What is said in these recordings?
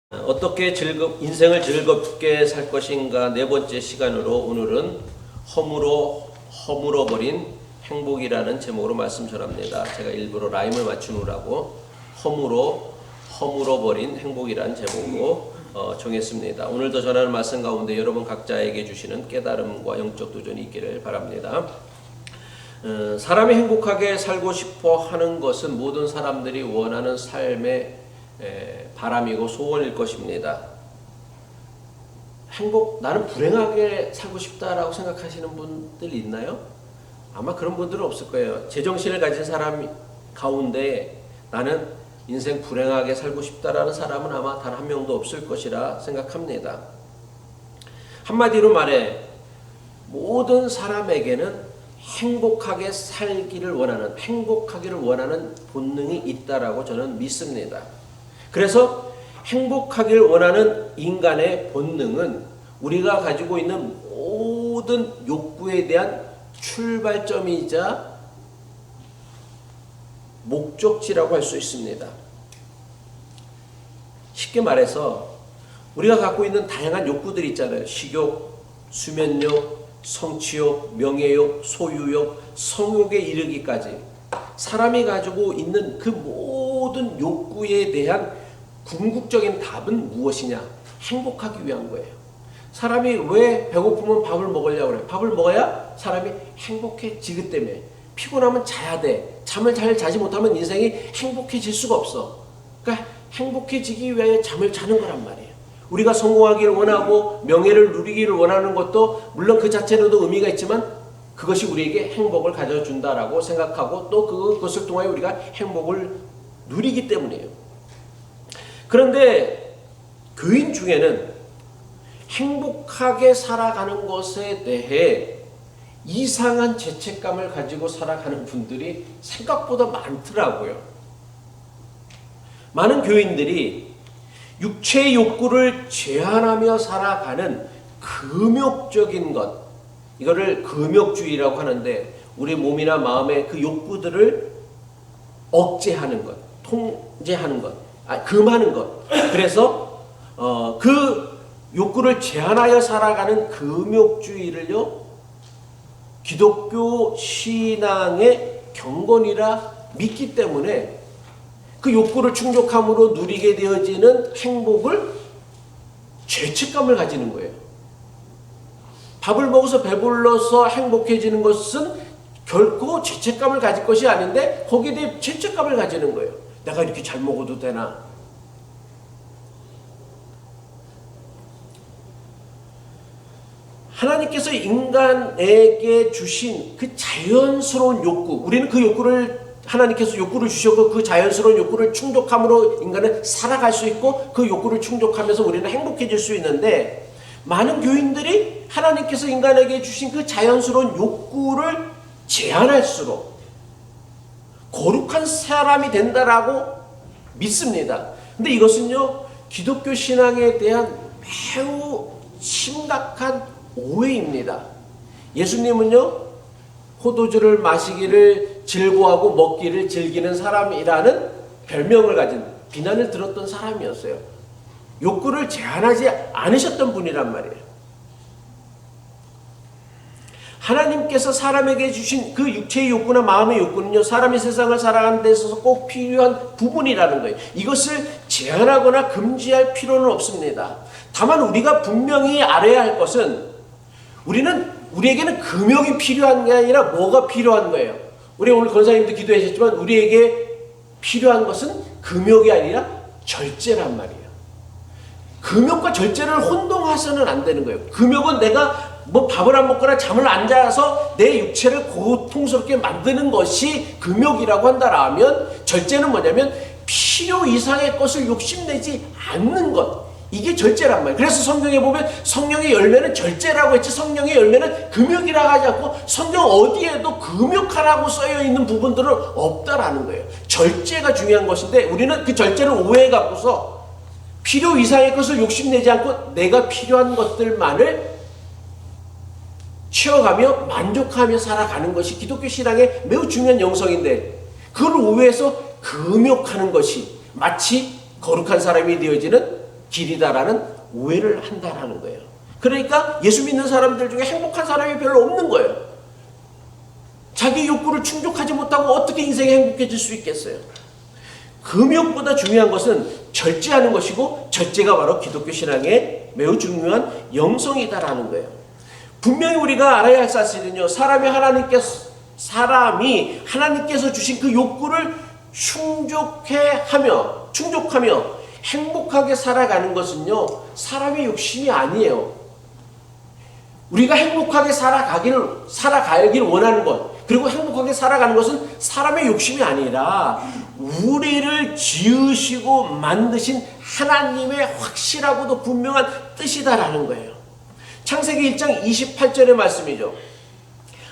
어떻게 인생을 즐겁게 살 것인가 네 번째 시간으로 오늘은 허물어버린 행복이라는 제목으로 말씀 전합니다. 제가 일부러 라임을 맞추느라고 허물어버린 행복이라는 제목으로 정했습니다. 오늘도 전하는 말씀 가운데 여러분 각자에게 주시는 깨달음과 영적 도전이 있기를 바랍니다. 사람이 행복하게 살고 싶어 하는 것은 모든 사람들이 원하는 삶의 바람이고 소원일 것입니다. 나는 불행하게 살고 싶다라고 생각하시는 분들 있나요? 아마 그런 분들은 없을 거예요. 제정신을 가진 사람 가운데 나는 인생 불행하게 살고 싶다라는 사람은 아마 단 한 명도 없을 것이라 생각합니다. 한마디로 말해 모든 사람에게는 행복하기를 원하는 본능이 있다라고 저는 믿습니다. 그래서 행복하기를 원하는 인간의 본능은 우리가 가지고 있는 모든 욕구에 대한 출발점이자 목적지라고 할 수 있습니다. 쉽게 말해서 우리가 갖고 있는 다양한 욕구들이 있잖아요. 식욕, 수면욕, 성취욕, 명예욕, 소유욕, 성욕에 이르기까지 사람이 가지고 있는 그 모든 욕구에 대한 궁극적인 답은 무엇이냐? 행복하기 위한 거예요. 사람이 왜 배고프면 밥을 먹으려고 그래요? 밥을 먹어야 사람이 행복해지기 때문에. 피곤하면 자야 돼. 잠을 잘 자지 못하면 인생이 행복해질 수가 없어. 그러니까 행복해지기 위해 잠을 자는 거란 말이에요. 우리가 성공하기를 원하고 명예를 누리기를 원하는 것도 물론 그 자체로도 의미가 있지만 그것이 우리에게 행복을 가져준다라고 생각하고 또 그것을 통하여 우리가 행복을 누리기 때문이에요. 그런데 교인 중에는 행복하게 살아가는 것에 대해 이상한 죄책감을 가지고 살아가는 분들이 생각보다 많더라고요. 많은 교인들이 육체의 욕구를 제한하며 살아가는 금욕적인 것, 이거를 금욕주의라고 하는데 우리 몸이나 마음의 그 욕구들을 억제하는 것, 통제하는 것, 금하는 것. 그래서 그 욕구를 제한하여 살아가는 금욕주의를요, 기독교 신앙의 경건이라 믿기 때문에 그 욕구를 충족함으로 누리게 되어지는 행복을 죄책감을 가지는 거예요. 밥을 먹어서 배불러서 행복해지는 것은 결코 죄책감을 가질 것이 아닌데 거기에 대해 죄책감을 가지는 거예요. 내가 이렇게 잘 먹어도 되나? 하나님께서 인간에게 주신 그 자연스러운 욕구, 우리는 그 욕구를 하나님께서 욕구를 주셨고 그 자연스러운 욕구를 충족함으로 인간은 살아갈 수 있고 그 욕구를 충족하면서 우리는 행복해질 수 있는데 많은 교인들이 하나님께서 인간에게 주신 그 자연스러운 욕구를 제한할수록 거룩한 사람이 된다라고 믿습니다. 근데 이것은요, 기독교 신앙에 대한 매우 심각한 오해입니다. 예수님은요, 포도주를 마시기를 즐거워하고 먹기를 즐기는 사람이라는 별명을 가진, 비난을 들었던 사람이었어요. 욕구를 제한하지 않으셨던 분이란 말이에요. 하나님께서 사람에게 주신 그 육체의 욕구나 마음의 욕구는요, 사람이 세상을 살아가는 데 있어서 꼭 필요한 부분이라는 거예요. 이것을 제한하거나 금지할 필요는 없습니다. 다만 우리가 분명히 알아야 할 것은 우리에게는 금욕이 필요한 게 아니라 뭐가 필요한 거예요. 우리 오늘 권사님도 기도하셨지만 우리에게 필요한 것은 금욕이 아니라 절제란 말이에요. 금욕과 절제를 혼동해서는 안 되는 거예요. 금욕은 내가 밥을 안 먹거나 잠을 안 자서 내 육체를 고통스럽게 만드는 것이 금욕이라고 한다라면, 절제는 뭐냐면 필요 이상의 것을 욕심내지 않는 것, 이게 절제란 말이에요. 그래서 성경에 보면 성령의 열매는 절제라고 했지 성령의 열매는 금욕이라고 하지 않고 성경 어디에도 금욕하라고 써여 있는 부분들은 없다라는 거예요. 절제가 중요한 것인데 우리는 그 절제를 오해해 갖고서 필요 이상의 것을 욕심내지 않고 내가 필요한 것들만을 채워가며 만족하며 살아가는 것이 기독교 신앙의 매우 중요한 영성인데, 그걸 오해해서 금욕하는 것이 마치 거룩한 사람이 되어지는 길이다라는 오해를 한다라는 거예요. 그러니까 예수 믿는 사람들 중에 행복한 사람이 별로 없는 거예요. 자기 욕구를 충족하지 못하고 어떻게 인생이 행복해질 수 있겠어요? 금욕보다 중요한 것은 절제하는 것이고, 절제가 바로 기독교 신앙의 매우 중요한 영성이다라는 거예요. 분명히 우리가 알아야 할 사실은요, 사람이 하나님께서 주신 그 욕구를 충족하며 행복하게 살아가는 것은요, 사람의 욕심이 아니에요. 우리가 행복하게 살아가길 원하는 것, 그리고 행복하게 살아가는 것은 사람의 욕심이 아니라 우리를 지으시고 만드신 하나님의 확실하고도 분명한 뜻이다라는 거예요. 창세기 1장 28절의 말씀이죠.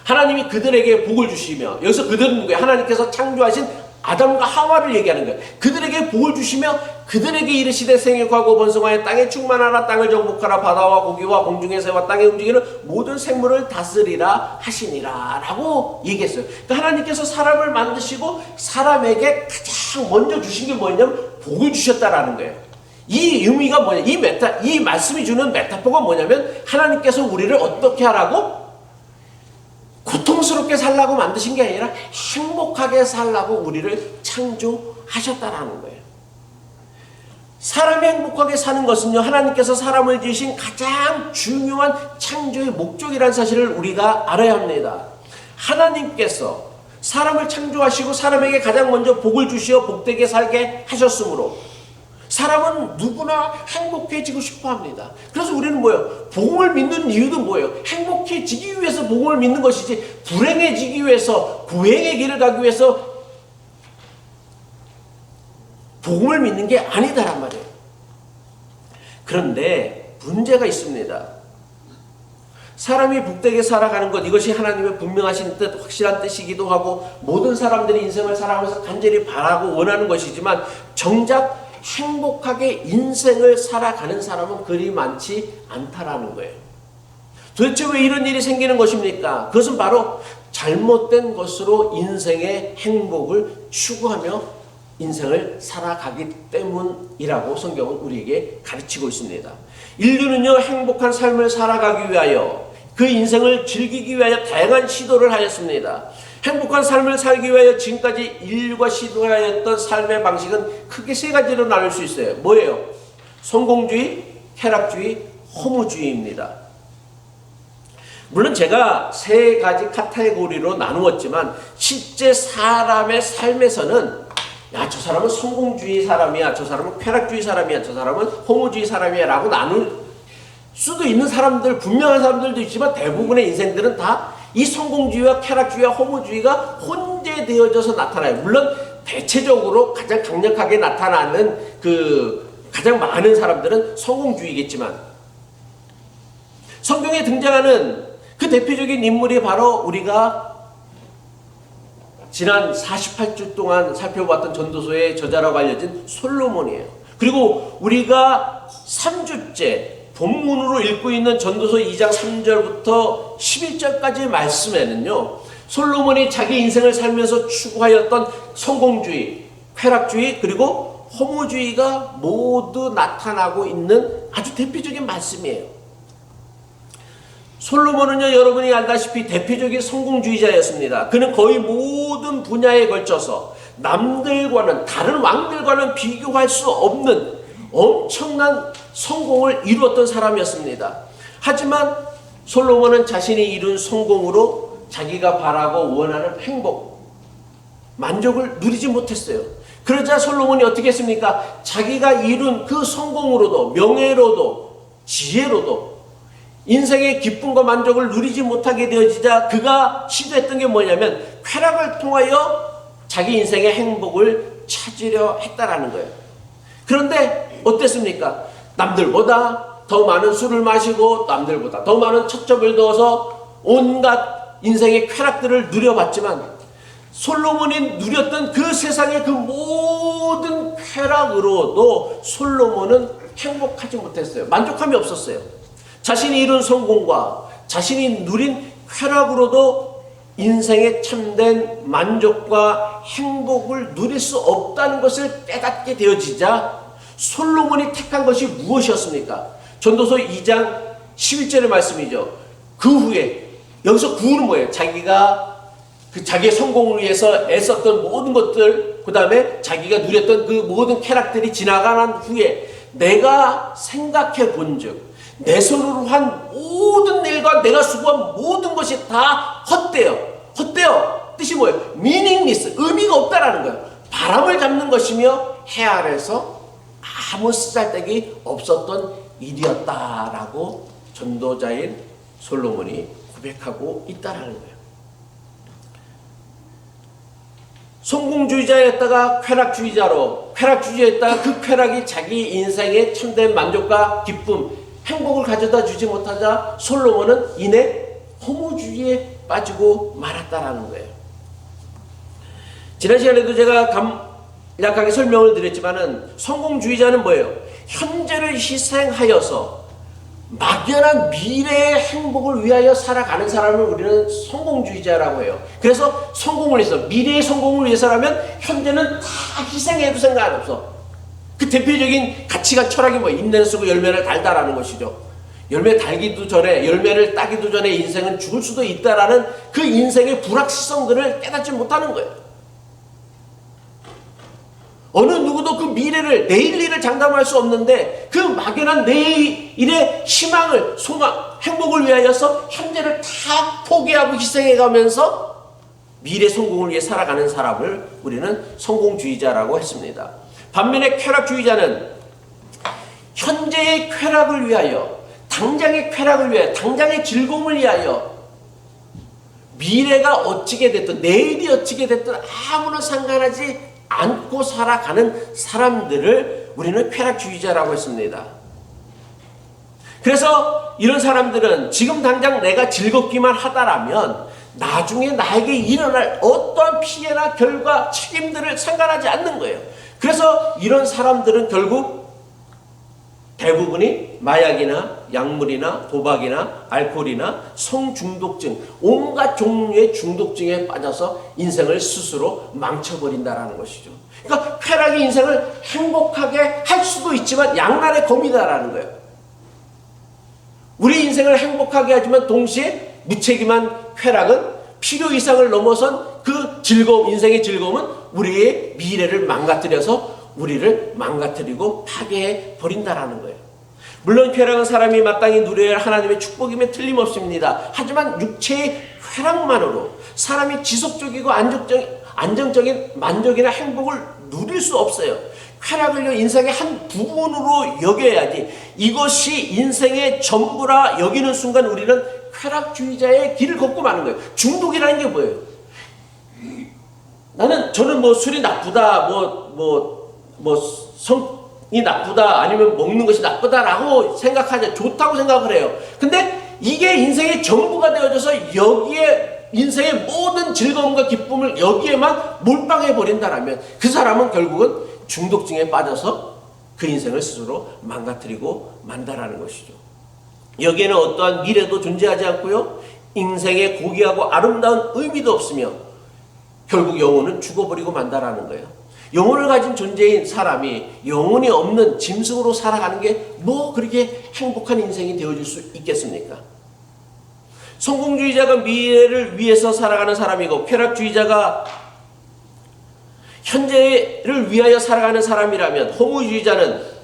하나님이 그들에게 복을 주시며, 여기서 그들은 누구예요? 하나님께서 창조하신 아담과 하와를 얘기하는 거예요. 그들에게 복을 주시며 그들에게 이르시되 생육하고 번성하여 땅에 충만하라, 땅을 정복하라, 바다와 고기와 공중의 새와 땅에 움직이는 모든 생물을 다스리라 하시니라 라고 얘기했어요. 그러니까 하나님께서 사람을 만드시고 사람에게 가장 먼저 주신 게 뭐냐면 복을 주셨다라는 거예요. 이 의미가 뭐냐, 이 말씀이 주는 메타포가 뭐냐면, 하나님께서 우리를 어떻게 하라고? 고통스럽게 살라고 만드신 게 아니라 행복하게 살라고 우리를 창조하셨다라는 거예요. 사람이 행복하게 사는 것은요, 하나님께서 사람을 지으신 가장 중요한 창조의 목적이라는 사실을 우리가 알아야 합니다. 하나님께서 사람을 창조하시고 사람에게 가장 먼저 복을 주시어 복되게 살게 하셨으므로 사람은 누구나 행복해지고 싶어 합니다. 그래서 우리는 뭐예요? 복음을 믿는 이유도 뭐예요? 행복해지기 위해서 복음을 믿는 것이지, 불행해지기 위해서, 불행의 길을 가기 위해서 복음을 믿는 게 아니다란 말이에요. 그런데 문제가 있습니다. 사람이 복되게 살아가는 것, 이것이 하나님의 분명하신 뜻, 확실한 뜻이기도 하고, 모든 사람들이 인생을 살아가면서 간절히 바라고 원하는 것이지만, 정작 행복하게 인생을 살아가는 사람은 그리 많지 않다라는 거예요. 도대체 왜 이런 일이 생기는 것입니까? 그것은 바로 잘못된 것으로 인생의 행복을 추구하며 인생을 살아가기 때문이라고 성경은 우리에게 가르치고 있습니다. 인류는요, 행복한 삶을 살아가기 위하여, 그 인생을 즐기기 위하여 다양한 시도를 하였습니다. 행복한 삶을 살기 위하여 지금까지 인류가 시도하였던 삶의 방식은 크게 세 가지로 나눌 수 있어요. 뭐예요? 성공주의, 쾌락주의, 허무주의입니다. 물론 제가 세 가지 카테고리로 나누었지만, 실제 사람의 삶에서는 야, 저 사람은 성공주의 사람이야, 저 사람은 쾌락주의 사람이야, 저 사람은 허무주의 사람이야 라고 나눌 수도 있는 사람들, 분명한 사람들도 있지만, 대부분의 인생들은 다 이 성공주의와 쾌락주의와 허무주의가 혼재되어져서 나타나요. 물론 대체적으로 가장 강력하게 나타나는 가장 많은 사람들은 성공주의겠지만, 성경에 등장하는 그 대표적인 인물이 바로 우리가 지난 48주 동안 살펴봤던 전도서의 저자라고 알려진 솔로몬이에요. 그리고 우리가 3주째 본문으로 읽고 있는 전도서 2장 3절부터 11절까지의 말씀에는요, 솔로몬이 자기 인생을 살면서 추구하였던 성공주의, 쾌락주의, 그리고 허무주의가 모두 나타나고 있는 아주 대표적인 말씀이에요. 솔로몬은요, 여러분이 알다시피 대표적인 성공주의자였습니다. 그는 거의 모든 분야에 걸쳐서 남들과는, 다른 왕들과는 비교할 수 없는 엄청난 성공을 이루었던 사람이었습니다. 하지만 솔로몬은 자신이 이룬 성공으로 자기가 바라고 원하는 행복, 만족을 누리지 못했어요. 그러자 솔로몬이 어떻게 했습니까? 자기가 이룬 그 성공으로도, 명예로도, 지혜로도 인생의 기쁨과 만족을 누리지 못하게 되어지자 그가 시도했던 게 뭐냐면, 쾌락을 통하여 자기 인생의 행복을 찾으려 했다라는 거예요. 그런데 어땠습니까? 남들보다 더 많은 술을 마시고, 남들보다 더 많은 첩첩을 넣어서 온갖 인생의 쾌락들을 누려봤지만, 솔로몬이 누렸던 그 세상의 그 모든 쾌락으로도 솔로몬은 행복하지 못했어요. 만족함이 없었어요. 자신이 이룬 성공과 자신이 누린 쾌락으로도 인생의 참된 만족과 행복을 누릴 수 없다는 것을 깨닫게 되어지자, 솔로몬이 택한 것이 무엇이었습니까? 전도서 2장 11절의 말씀이죠. 그 후에 여기서 구는 뭐예요? 자기가 자기의 성공을 위해서 애썼던 모든 것들, 그 다음에 자기가 누렸던 그 모든 쾌락들이 지나간 후에 내가 생각해 본즉 내 손으로 한 모든 일과 내가 수고한 모든 것이 다 헛되어. 뜻이 뭐예요? meaningless, 의미가 없다라는 거예요. 바람을 잡는 것이며 해 아래서 아무 쓰잘데기 없었던 일이었다라고 전도자인 솔로몬이 고백하고 있다라는 거예요. 성공주의자였다가 쾌락주의자였다가 그 쾌락이 자기 인생의 참된 만족과 기쁨, 행복을 가져다 주지 못하자 솔로몬은 이내 허무주의에 빠지고 말았다라는 거예요. 지난 시간에도 제가 간략하게 설명을 드렸지만은 성공주의자는 뭐예요? 현재를 희생하여서 막연한 미래의 행복을 위하여 살아가는 사람을 우리는 성공주의자라고 해요. 그래서 성공을 위해서, 미래의 성공을 위해서라면 현재는 다 희생해도 상관없어. 그 대표적인 가치가 철학이 뭐예요? 인내는 쓰고 열매를 달다라는 것이죠. 열매를 따기도 전에 인생은 죽을 수도 있다라는 그 인생의 불확실성들을 깨닫지 못하는 거예요. 어느 누구도 그 미래를, 내일 일을 장담할 수 없는데 그 막연한 내일의 희망을, 소망, 행복을 위하여서 현재를 다 포기하고 희생해가면서 미래 성공을 위해 살아가는 사람을 우리는 성공주의자라고 했습니다. 반면에 쾌락주의자는 현재의 쾌락을 위하여, 당장의 쾌락을 위하여, 당장의 즐거움을 위하여 미래가 어찌게 됐든 내일이 어찌게 됐든 아무나 상관하지 않고 살아가는 사람들을 우리는 쾌락주의자라고 했습니다. 그래서 이런 사람들은 지금 당장 내가 즐겁기만 하다라면 나중에 나에게 일어날 어떠한 피해나 결과, 책임들을 상관하지 않는 거예요. 그래서 이런 사람들은 결국 대부분이 마약이나 약물이나 도박이나 알코올이나 성중독증, 온갖 종류의 중독증에 빠져서 인생을 스스로 망쳐버린다라는 것이죠. 그러니까 쾌락이 인생을 행복하게 할 수도 있지만 양날의 검이다라는 거예요. 우리 인생을 행복하게 하지만 동시에 무책임한 쾌락은 필요 이상을 넘어선 그 즐거움, 인생의 즐거움은 우리의 미래를 망가뜨려서 우리를 망가뜨리고 파괴해 버린다라는 거예요. 물론 쾌락은 사람이 마땅히 누려야 할 하나님의 축복임에 틀림없습니다. 하지만 육체의 쾌락만으로 사람이 지속적이고 안정적인 만족이나 행복을 누릴 수 없어요. 쾌락을 인생의 한 부분으로 여겨야지 이것이 인생의 전부라 여기는 순간 우리는 쾌락주의자의 길을 걷고 마는 거예요. 중독이라는 게 뭐예요? 저는 뭐 술이 나쁘다, 성이 나쁘다, 아니면 먹는 것이 나쁘다라고 생각하죠. 좋다고 생각을 해요. 근데 이게 인생의 전부가 되어져서 여기에 인생의 모든 즐거움과 기쁨을 여기에만 몰빵해 버린다라면 그 사람은 결국은 중독증에 빠져서 그 인생을 스스로 망가뜨리고 만다라는 것이죠. 여기에는 어떠한 미래도 존재하지 않고요, 인생의 고귀하고 아름다운 의미도 없으며 결국 영혼은 죽어버리고 만다라는 거예요. 영혼을 가진 존재인 사람이 영혼이 없는 짐승으로 살아가는 게 뭐 그렇게 행복한 인생이 되어줄 수 있겠습니까? 성공주의자가 미래를 위해서 살아가는 사람이고 쾌락주의자가 현재를 위하여 살아가는 사람이라면 허무주의자는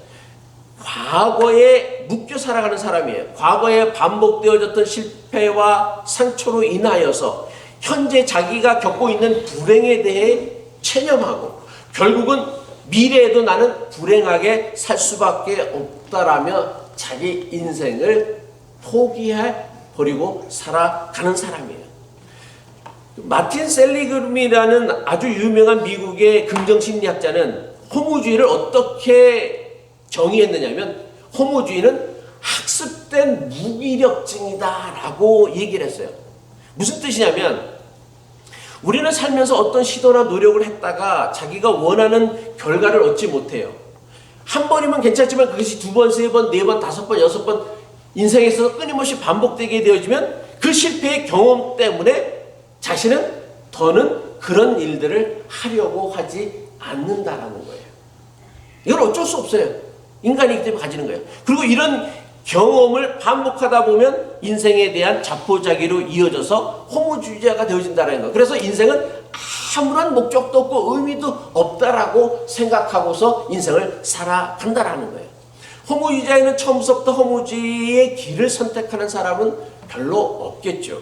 과거에 묶여 살아가는 사람이에요. 과거에 반복되어졌던 실패와 상처로 인하여서 현재 자기가 겪고 있는 불행에 대해 체념하고 결국은 미래에도 나는 불행하게 살 수밖에 없다라며 자기 인생을 포기해버리고 살아가는 사람이에요. 마틴 셀리그름이라는 아주 유명한 미국의 긍정심리학자는 허무주의를 어떻게 정의했느냐면 허무주의는 학습된 무기력증이다라고 얘기를 했어요. 무슨 뜻이냐면 우리는 살면서 어떤 시도나 노력을 했다가 자기가 원하는 결과를 얻지 못해요. 한 번이면 괜찮지만 그것이 두 번, 세 번, 네 번, 다섯 번, 여섯 번 인생에서 끊임없이 반복되게 되어지면 그 실패의 경험 때문에 자신은 더는 그런 일들을 하려고 하지 않는다라는 거예요. 이건 어쩔 수 없어요. 인간이기 때문에 가지는 거예요. 그리고 이런 경험을 반복하다 보면 인생에 대한 자포자기로 이어져서 허무주의자가 되어진다는 거예요. 그래서 인생은 아무런 목적도 없고 의미도 없다라고 생각하고서 인생을 살아간다라는 거예요. 허무주의자에는 처음부터 허무주의의 길을 선택하는 사람은 별로 없겠죠.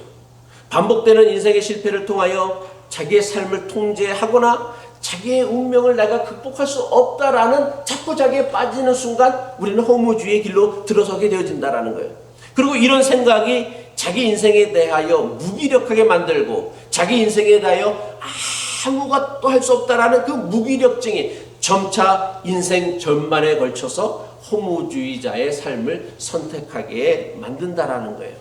반복되는 인생의 실패를 통하여 자기의 삶을 통제하거나 자기의 운명을 내가 극복할 수 없다라는 자포자기에 빠지는 순간 우리는 허무주의의 길로 들어서게 되어진다라는 거예요. 그리고 이런 생각이 자기 인생에 대하여 무기력하게 만들고 자기 인생에 대하여 아무것도 할 수 없다라는 그 무기력증이 점차 인생 전반에 걸쳐서 허무주의자의 삶을 선택하게 만든다라는 거예요.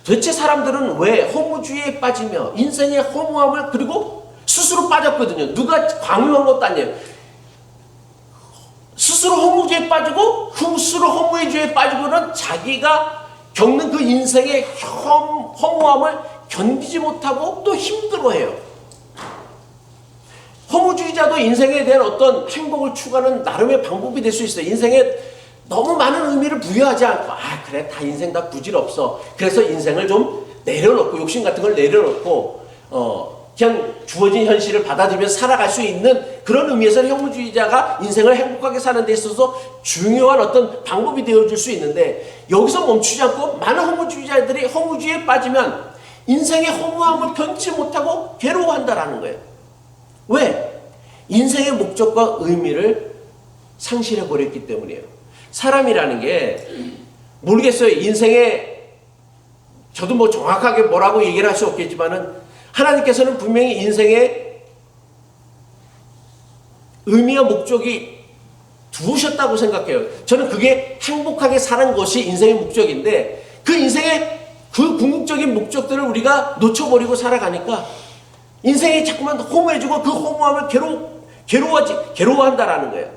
도대체 사람들은 왜 허무주의에 빠지며 인생의 허무함을 그리고 스스로 빠졌거든요. 누가 강요한 것도 아니에요. 스스로 허무주의에 빠지고 스스로 허무주의에 빠지고는 자기가 겪는 그 인생의 허무함을 견디지 못하고 또 힘들어해요. 허무주의자도 인생에 대한 어떤 행복을 추구하는 나름의 방법이 될 수 있어요. 인생에 너무 많은 의미를 부여하지 않고 그래 다 인생 다 부질없어. 그래서 인생을 좀 내려놓고 욕심 같은 걸 내려놓고 그냥 주어진 현실을 받아들이면서 살아갈 수 있는 그런 의미에서는 허무주의자가 인생을 행복하게 사는 데 있어서 중요한 어떤 방법이 되어줄 수 있는데 여기서 멈추지 않고 많은 허무주의자들이 허무주의에 빠지면 인생의 허무함을 견디지 못하고 괴로워한다라는 거예요. 왜? 인생의 목적과 의미를 상실해버렸기 때문이에요. 사람이라는 게 모르겠어요. 인생에 저도 뭐 정확하게 뭐라고 얘기를 할 수 없겠지만은 하나님께서는 분명히 인생에 의미와 목적이 두셨다고 생각해요. 저는 그게 행복하게 사는 것이 인생의 목적인데 그 인생의 그 궁극적인 목적들을 우리가 놓쳐버리고 살아가니까 인생이 자꾸만 허무해지고 그 허무함을 괴로워한다라는 거예요.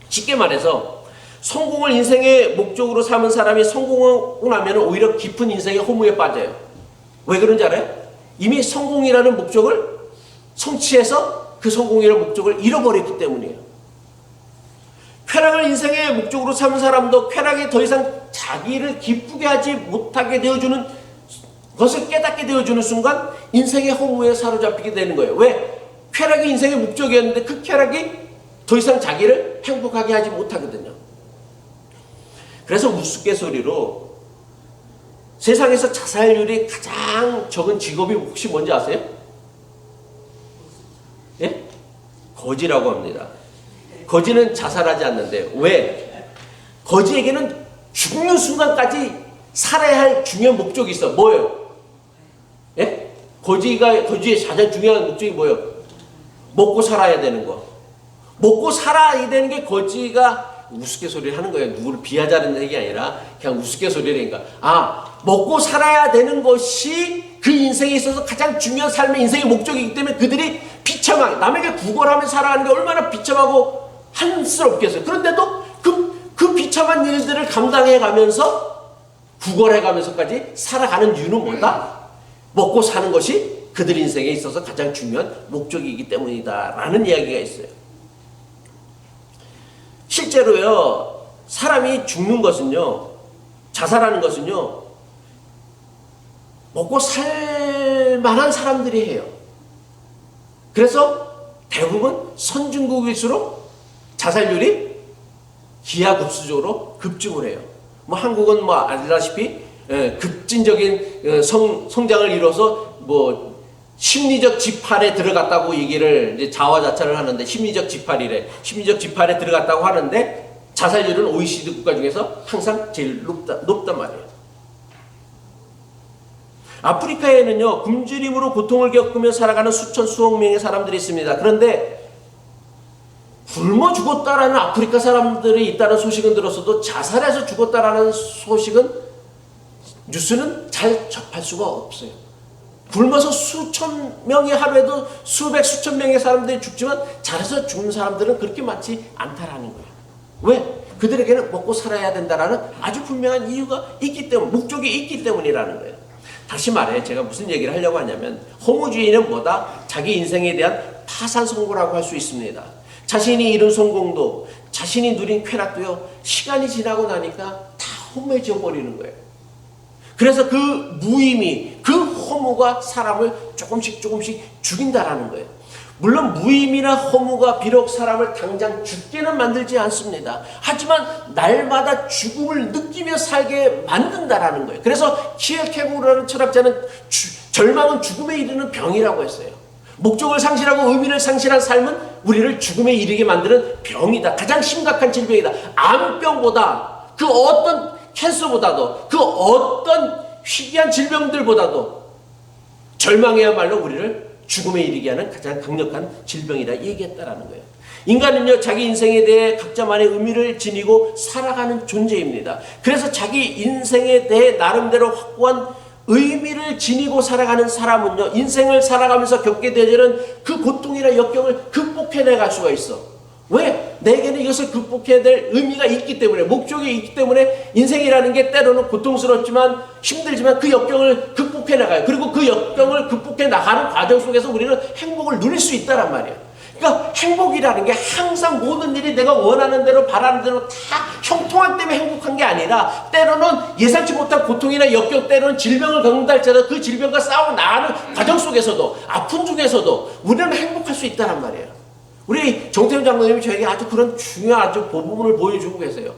쉽게 말해서 성공을 인생의 목적으로 삼은 사람이 성공하고 나면 오히려 깊은 인생의 허무에 빠져요. 왜 그런지 알아요? 이미 성공이라는 목적을 성취해서 그 성공이라는 목적을 잃어버렸기 때문이에요. 쾌락을 인생의 목적으로 삼은 사람도 쾌락이 더 이상 자기를 기쁘게 하지 못하게 되어주는 것을 깨닫게 되어주는 순간 인생의 허무에 사로잡히게 되는 거예요. 왜? 쾌락이 인생의 목적이었는데 그 쾌락이 더 이상 자기를 행복하게 하지 못하거든요. 그래서 우스갯소리로 세상에서 자살률이 가장 적은 직업이 혹시 뭔지 아세요? 예? 거지라고 합니다. 거지는 자살하지 않는데요. 왜? 거지에게는 죽는 순간까지 살아야 할 중요한 목적이 있어. 뭐예요? 예? 거지의 가장 중요한 목적이 뭐예요? 먹고 살아야 되는 거. 먹고 살아야 되는 게 거지가 우스갯소리를 하는 거예요. 누구를 비하자는 얘기 아니라 그냥 우스갯소리라니까. 먹고 살아야 되는 것이 그 인생에 있어서 가장 중요한 삶의 인생의 목적이기 때문에 그들이 비참하게 남에게 구걸하며 살아가는 게 얼마나 비참하고 한스럽겠어요. 그런데도 그 비참한 일들을 감당해 가면서 구걸해 가면서까지 살아가는 이유는 뭐다? 먹고 사는 것이 그들 인생에 있어서 가장 중요한 목적이기 때문이다 라는 이야기가 있어요. 실제로요, 사람이 죽는 것은요, 자살하는 것은요, 먹고 살 만한 사람들이 해요. 그래서 대부분 선진국일수록 자살률이 기하급수적으로 급증을 해요. 뭐 한국은 뭐 알다시피 급진적인 성장을 이뤄서 뭐 심리적 지팔에 들어갔다고 얘기를 이제 자화자찬을 하는데 심리적 지팔에 들어갔다고 하는데 자살률은 OECD 국가 중에서 항상 제일 높단 말이에요. 아프리카에는요, 굶주림으로 고통을 겪으며 살아가는 수억 명의 사람들이 있습니다. 그런데 굶어 죽었다라는 아프리카 사람들이 있다는 소식은 들었어도 자살해서 죽었다라는 소식은 뉴스는 잘 접할 수가 없어요. 굶어서 수천 명이 하루에도 수천 명의 사람들이 죽지만 잘해서 죽는 사람들은 그렇게 많지 않다라는 거예요. 왜? 그들에게는 먹고 살아야 된다라는 아주 분명한 이유가 있기 때문에, 목적이 있기 때문이라는 거예요. 다시 말해, 제가 무슨 얘기를 하려고 하냐면 허무주의는 뭐다? 자기 인생에 대한 파산 선고라고 할 수 있습니다. 자신이 이룬 성공도, 자신이 누린 쾌락도요, 시간이 지나고 나니까 다 허무해져 버리는 거예요. 그래서 그 무의미, 그 허무가 사람을 조금씩 죽인다라는 거예요. 물론 무의미나 허무가 비록 사람을 당장 죽게는 만들지 않습니다. 하지만 날마다 죽음을 느끼며 살게 만든다라는 거예요. 그래서 키엘케고르라는 철학자는 절망은 죽음에 이르는 병이라고 했어요. 목적을 상실하고 의미를 상실한 삶은 우리를 죽음에 이르게 만드는 병이다. 가장 심각한 질병이다. 암병보다, 그 어떤 캔서보다도, 그 어떤 희귀한 질병들보다도 절망이야말로 우리를 죽음에 이르게 하는 가장 강력한 질병이라 얘기했다라는 거예요. 인간은요, 자기 인생에 대해 각자만의 의미를 지니고 살아가는 존재입니다. 그래서 자기 인생에 대해 나름대로 확고한 의미를 지니고 살아가는 사람은요, 인생을 살아가면서 겪게 되는 그 고통이나 역경을 극복해내갈 수가 있어. 왜? 내게는 이것을 극복해야 될 의미가 있기 때문에, 목적이 있기 때문에 인생이라는 게 때로는 고통스럽지만 힘들지만 그 역경을 극복해 나가요. 그리고 그 역경을 극복해 나가는 과정 속에서 우리는 행복을 누릴 수 있다란 말이에요. 그러니까 행복이라는 게 항상 모든 일이 내가 원하는 대로 바라는 대로 다 형통한 때문에 행복한 게 아니라, 때로는 예상치 못한 고통이나 역경, 때로는 질병을 겪는다 할지라도 그 질병과 싸워 나가는 과정 속에서도, 아픈 중에서도 우리는 행복할 수 있다란 말이에요. 우리 정태훈 장로님이 저에게 아주 그런 중요한 아주 부분을 보여주고 계세요.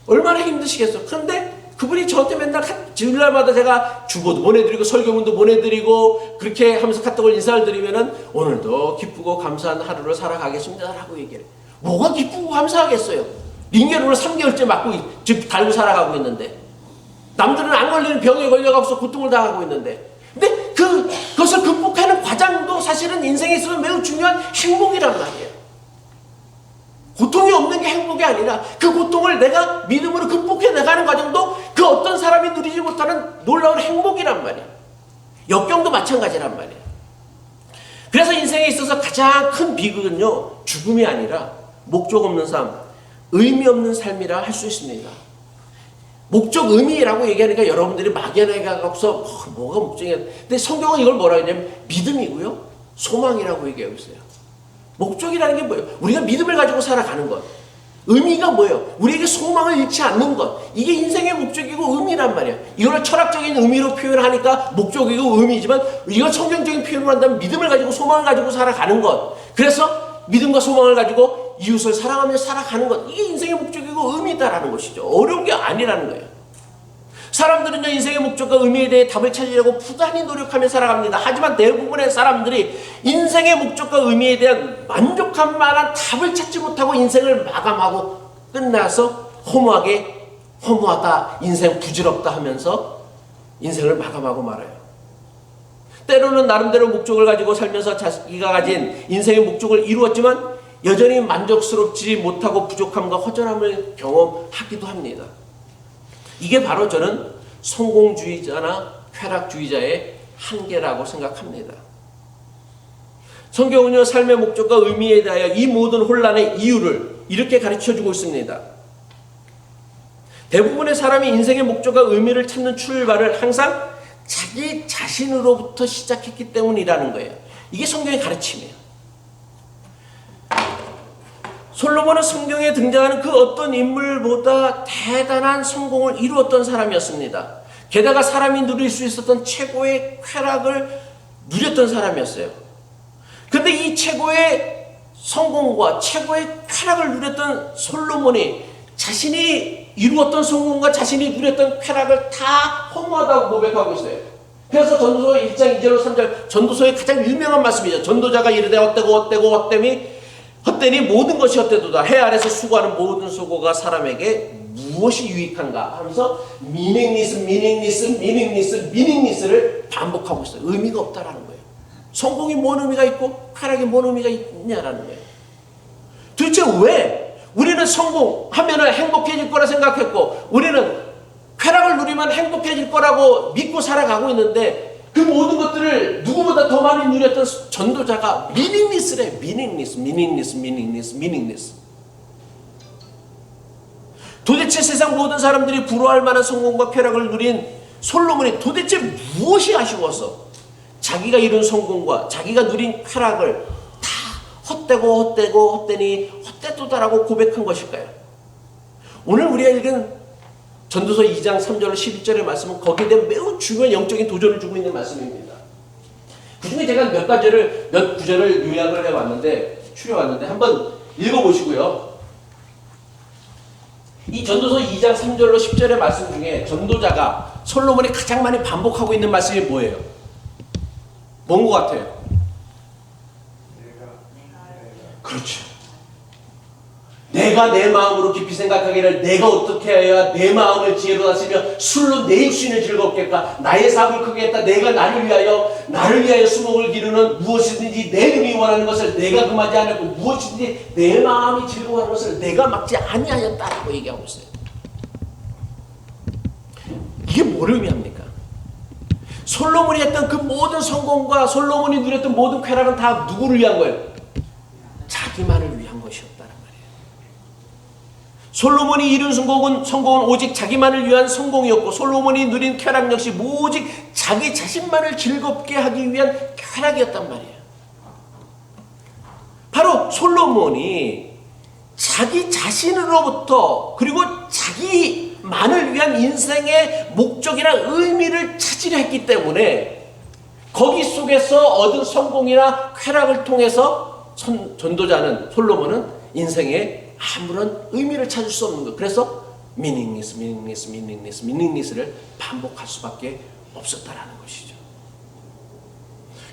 얼마나 힘드시겠어요. 그런데 그분이 저한테 맨날 주일날마다 제가 주보도 보내드리고 설교문도 보내드리고 그렇게 하면서 카톡을 인사를 드리면은 오늘도 기쁘고 감사한 하루를 살아가겠습니다 라고 얘기를 해요. 뭐가 기쁘고 감사하겠어요. 링겔을 3개월째 맞고 즉 달고 살아가고 있는데, 남들은 안 걸리는 병에 걸려가서 고통을 당하고 있는데, 근데 그것을 극복하는 과정도 사실은 인생에 있어서 매우 중요한 행복이란 말이에요. 고통이 없는 게 행복이 아니라 그 고통을 내가 믿음으로 극복해 나가는 과정도 그 어떤 사람이 누리지 못하는 놀라운 행복이란 말이에요. 역경도 마찬가지란 말이에요. 그래서 인생에 있어서 가장 큰 비극은요, 죽음이 아니라 목적 없는 삶, 의미 없는 삶이라 할 수 있습니다. 목적, 의미라고 얘기하니까 여러분들이 막연하게 가서 뭐가 목적이야. 근데 성경은 이걸 뭐라고 하냐면 믿음이고요, 소망이라고 얘기하고 있어요. 목적이라는 게 뭐예요? 우리가 믿음을 가지고 살아가는 것. 의미가 뭐예요? 우리에게 소망을 잃지 않는 것. 이게 인생의 목적이고 의미란 말이에요. 이걸 철학적인 의미로 표현하니까 목적이고 의미지만, 이걸 성경적인 표현을 한다면 믿음을 가지고 소망을 가지고 살아가는 것. 그래서 믿음과 소망을 가지고 이웃을 사랑하며 살아가는 것. 이게 인생의 목적이고 의미다라는 것이죠. 어려운 게 아니라는 거예요. 사람들은요, 인생의 목적과 의미에 대해 답을 찾으려고 부단히 노력하며 살아갑니다. 하지만 대부분의 사람들이 인생의 목적과 의미에 대한 만족할 만한 답을 찾지 못하고 인생을 마감하고 끝나서 허무하다, 인생 부질없다 하면서 인생을 마감하고 말아요. 때로는 나름대로 목적을 가지고 살면서 자기가 가진 인생의 목적을 이루었지만 여전히 만족스럽지 못하고 부족함과 허전함을 경험하기도 합니다. 이게 바로 저는 성공주의자나 쾌락주의자의 한계라고 생각합니다. 성경은요, 삶의 목적과 의미에 대하여 이 모든 혼란의 이유를 이렇게 가르쳐주고 있습니다. 대부분의 사람이 인생의 목적과 의미를 찾는 출발을 항상 자기 자신으로부터 시작했기 때문이라는 거예요. 이게 성경의 가르침이에요. 솔로몬은 성경에 등장하는 그 어떤 인물보다 대단한 성공을 이루었던 사람이었습니다. 게다가 사람이 누릴 수 있었던 최고의 쾌락을 누렸던 사람이었어요. 근데 이 최고의 성공과 최고의 쾌락을 누렸던 솔로몬이 자신이 이루었던 성공과 자신이 누렸던 쾌락을 다 허무하다고 고백하고 있어요. 그래서 전도서 1장 2절 3절, 전도서의 가장 유명한 말씀이죠. 전도자가 이르되 헛되니 모든 것이 헛되도다. 해 아래서 수고하는 모든 수고가 사람에게 무엇이 유익한가 하면서 미닝리스를 반복하고 있어요. 의미가 없다라는 거예요. 성공이 뭔 의미가 있고 쾌락이 뭔 의미가 있냐라는 거예요. 도대체 왜 우리는 성공하면 행복해질 거라 생각했고, 우리는 쾌락을 누리면 행복해질 거라고 믿고 살아가고 있는데, 그 모든 것들을 누구보다 더 많이 누렸던 전도자가 미닝리스래. 미닝리스. 도대체 세상 모든 사람들이 부러워할 만한 성공과 쾌락을 누린 솔로몬이 도대체 무엇이 아쉬워서 자기가 이룬 성공과 자기가 누린 쾌락을 다 헛되니 헛되도다라고 고백한 것일까요? 오늘 우리가 읽은 전도서 2장 3절 11절의 말씀은 거기에 대한 매우 중요한 영적인 도전을 주고 있는 말씀입니다. 그 중에 제가 몇 구절을 요약을 해왔는데, 추려왔는데, 한번 읽어보시고요. 이 전도서 2장 3절로 10절의 말씀 중에 전도자가 솔로몬이 가장 많이 반복하고 있는 말씀이 뭐예요? 뭔 것 같아요? 그렇죠. 내가 내 마음으로 깊이 생각하기를 내가 어떻게 해야 내 마음을 지혜로 다스리며 술로 내 육신을 즐겁게 할까? 나의 삶을 크게 했다. 내가 나를 위하여 수목을 기르는 무엇이든지 내 눈이 원하는 것을 내가 금하지 않았고 무엇이든지 내 마음이 즐거워하는 것을 내가 막지 아니하였다라고 얘기하고 있어요. 이게 뭘 의미합니까? 솔로몬이 했던 그 모든 성공과 솔로몬이 누렸던 모든 쾌락은 다 누구를 위한 거예요? 자기만을 위한 것이었다는 말이에요. 솔로몬이 이룬 성공은 오직 자기만을 위한 성공이었고 솔로몬이 누린 쾌락 역시 오직 자기 자신만을 즐겁게 하기 위한 쾌락이었단 말이에요. 바로 솔로몬이 자기 자신으로부터 그리고 자기만을 위한 인생의 목적이나 의미를 찾으려 했기 때문에 거기 속에서 얻은 성공이나 쾌락을 통해서 전도자는 솔로몬은 인생에 아무런 의미를 찾을 수 없는 것. 그래서 meaningless를 반복할 수밖에 없었다라는 것이죠.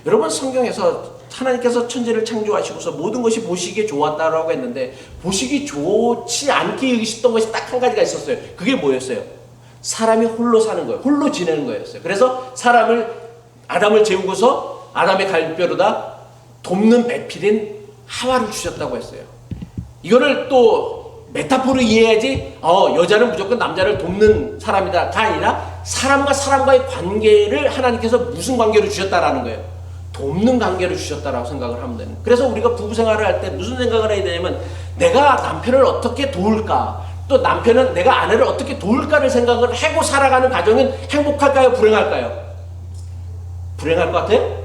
여러분, 성경에서 하나님께서 천지를 창조하시고서 모든 것이 보시기에 좋았다라고 했는데 보시기 좋지 않게 여기셨던 것이 딱 한 가지가 있었어요. 그게 뭐였어요? 사람이 홀로 사는 거예요. 홀로 지내는 거였어요. 그래서 아담을 재우고서 아담의 갈비뼈로다 돕는 배필인 하와를 주셨다고 했어요. 이거를 또 메타포로 이해해야지 여자는 무조건 남자를 돕는 사람이다가 아니라 사람과 사람과의 관계를 하나님께서 무슨 관계로 주셨다라는 거예요. 돕는 관계로 주셨다라고 생각을 하면 되는. 그래서 우리가 부부 생활을 할 때 무슨 생각을 해야 되냐면 내가 남편을 어떻게 도울까, 또 남편은 내가 아내를 어떻게 도울까를 생각을 하고 살아가는 가정은 행복할까요? 불행할까요? 불행할 것 같아요?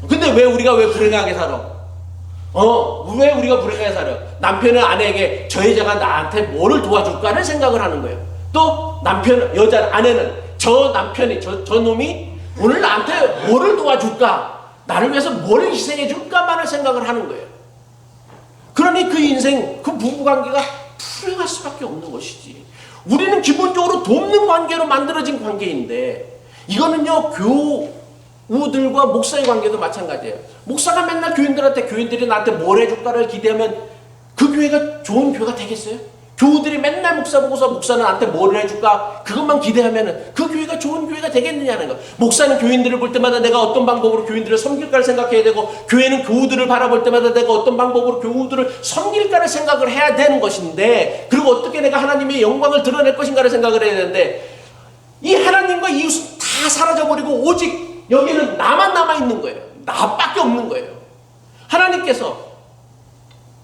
근데 왜 불행하게 살아? 왜 우리가 불행하게 살아? 남편은 아내에게 저 여자가 나한테 뭐를 도와줄까를 생각을 하는 거예요. 또 아내는 저 남편이, 저 놈이 오늘 나한테 뭐를 도와줄까? 나를 위해서 뭐를 희생해 줄까만을 생각을 하는 거예요. 그러니 그 인생, 그 부부관계가 불행할 수밖에 없는 것이지. 우리는 기본적으로 돕는 관계로 만들어진 관계인데 이거는요, 교우들과 목사의 관계도 마찬가지예요. 목사가 맨날 교인들이 나한테 뭘 해줄까를 기대하면 그 교회가 좋은 교회가 되겠어요? 교우들이 맨날 목사 보고서 목사는 나한테 뭘 해줄까 그것만 기대하면 그 교회가 좋은 교회가 되겠느냐는 거. 목사는 교인들을 볼 때마다 내가 어떤 방법으로 교인들을 섬길까를 생각해야 되고 교회는 교우들을 바라볼 때마다 내가 어떤 방법으로 교우들을 섬길까를 생각을 해야 되는 것인데, 그리고 어떻게 내가 하나님의 영광을 드러낼 것인가를 생각을 해야 되는데 이 하나님과 이웃은 다 사라져버리고 오직 여기는 나만 남아있는 거예요. 나밖에 없는 거예요. 하나님께서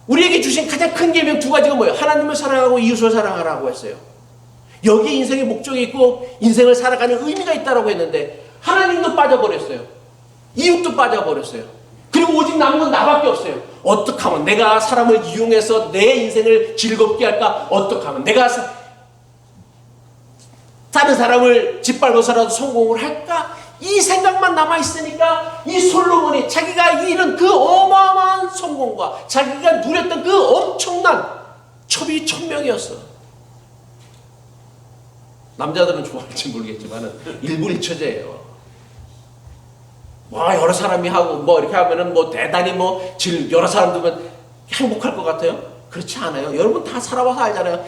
우리에게 주신 가장 큰 계명 두 가지가 뭐예요? 하나님을 사랑하고 이웃을 사랑하라고 했어요. 여기에 인생의 목적이 있고 인생을 살아가는 의미가 있다고 했는데 하나님도 빠져버렸어요. 이웃도 빠져버렸어요. 그리고 오직 남은 건 나밖에 없어요. 어떻게 하면 내가 사람을 이용해서 내 인생을 즐겁게 할까? 어떻게 하면 내가 다른 사람을 짓밟아서라도 성공을 할까? 이 생각만 남아있으니까 이 솔로몬이 자기가 이룬 그 어마어마한 성공과 자기가 누렸던 그 엄청난 첩이 천명이었어. 남자들은 좋아할지 모르겠지만 일부일처제예요. 여러 사람이 하고 이렇게 하면은 대단히 여러 사람 두면 행복할 것 같아요? 그렇지 않아요. 여러분 다 살아와서 알잖아요.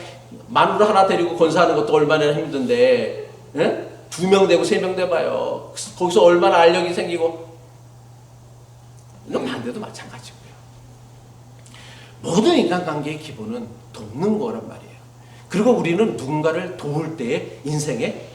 마누라 하나 데리고 건사하는 것도 얼마나 힘든데, 예? 2명 되고 3명 돼봐요. 거기서 얼마나 알력이 생기고. 반대도 마찬가지고요. 모든 인간관계의 기본은 돕는 거란 말이에요. 그리고 우리는 누군가를 도울 때의 인생의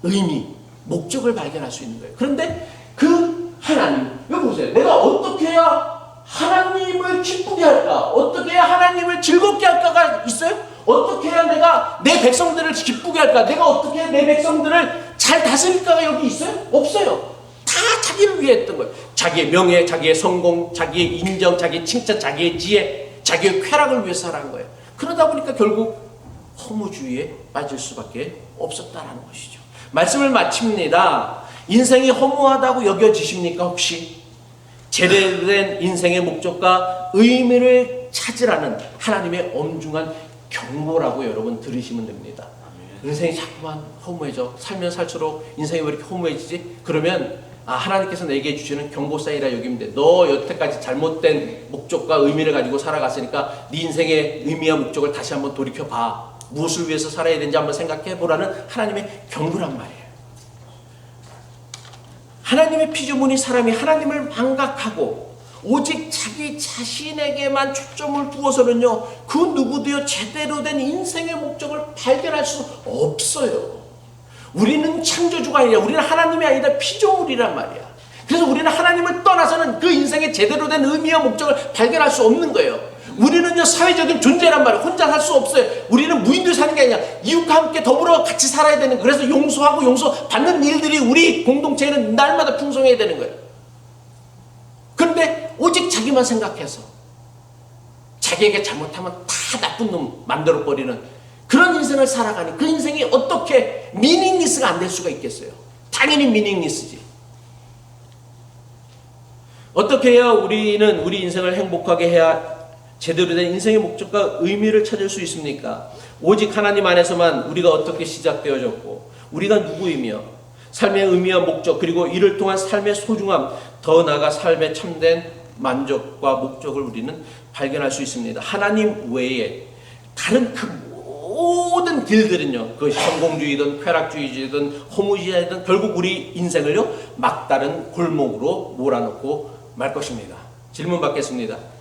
의미, 목적을 발견할 수 있는 거예요. 그런데 그 하나님, 여기 보세요. 내가 어떻게 해야 하나님을 기쁘게 할까? 어떻게 해야 하나님을 즐겁게 할까가 있어요? 어떻게 해야 내가 내 백성들을 기쁘게 할까? 내가 어떻게 해야 내 백성들을 잘 다스릴까가 여기 있어요? 없어요. 다 자기를 위해 했던 거예요. 자기의 명예, 자기의 성공, 자기의 인정, 자기의 칭찬, 자기의 지혜, 자기의 쾌락을 위해서 살아간 거예요. 그러다 보니까 결국 허무주의에 빠질 수밖에 없었다는 것이죠. 말씀을 마칩니다. 인생이 허무하다고 여겨지십니까? 혹시 제대로 된 인생의 목적과 의미를 찾으라는 하나님의 엄중한 경고라고 여러분 들으시면 됩니다. 인생이 자꾸만 허무해져. 살면 살수록 인생이 왜 이렇게 허무해지지? 그러면 하나님께서 내게 주시는 경고 사이라 여기면 돼. 너 여태까지 잘못된 목적과 의미를 가지고 살아갔으니까 네 인생의 의미와 목적을 다시 한번 돌이켜봐. 무엇을 위해서 살아야 되는지 한번 생각해보라는 하나님의 경고란 말이에요. 하나님의 피조물인 사람이 하나님을 망각하고 오직 자기 자신에게만 초점을 두어서는요, 그 누구도요 제대로 된 인생의 목적을 발견할 수 없어요. 우리는 창조주가 아니라, 우리는 하나님이 아니라 피조물이란 말이야. 그래서 우리는 하나님을 떠나서는 그 인생의 제대로 된 의미와 목적을 발견할 수 없는 거예요. 우리는요 사회적인 존재란 말이에요. 혼자 살 수 없어요. 우리는 무인도 사는 게 아니라 이웃과 함께 더불어 같이 살아야 되는 거예요. 그래서 용서하고 용서받는 일들이 우리 공동체에는 날마다 풍성해야 되는 거예요. 그런데 오직 자기만 생각해서 자기에게 잘못하면 다 나쁜 놈 만들어버리는 그런 인생을 살아가니 그 인생이 어떻게 미닝리스가 안 될 수가 있겠어요? 당연히 미닝리스지. 어떻게 해야 우리는 우리 인생을 행복하게 해야 제대로 된 인생의 목적과 의미를 찾을 수 있습니까? 오직 하나님 안에서만 우리가 어떻게 시작되어졌고 우리가 누구이며 삶의 의미와 목적 그리고 이를 통한 삶의 소중함 더 나아가 삶의 참된 만족과 목적을 우리는 발견할 수 있습니다. 하나님 외에 다른 그 모든 길들은요, 그것이 성공주의든 쾌락주의든 허무주의든 결국 우리 인생을요 막다른 골목으로 몰아넣고 말 것입니다. 질문 받겠습니다.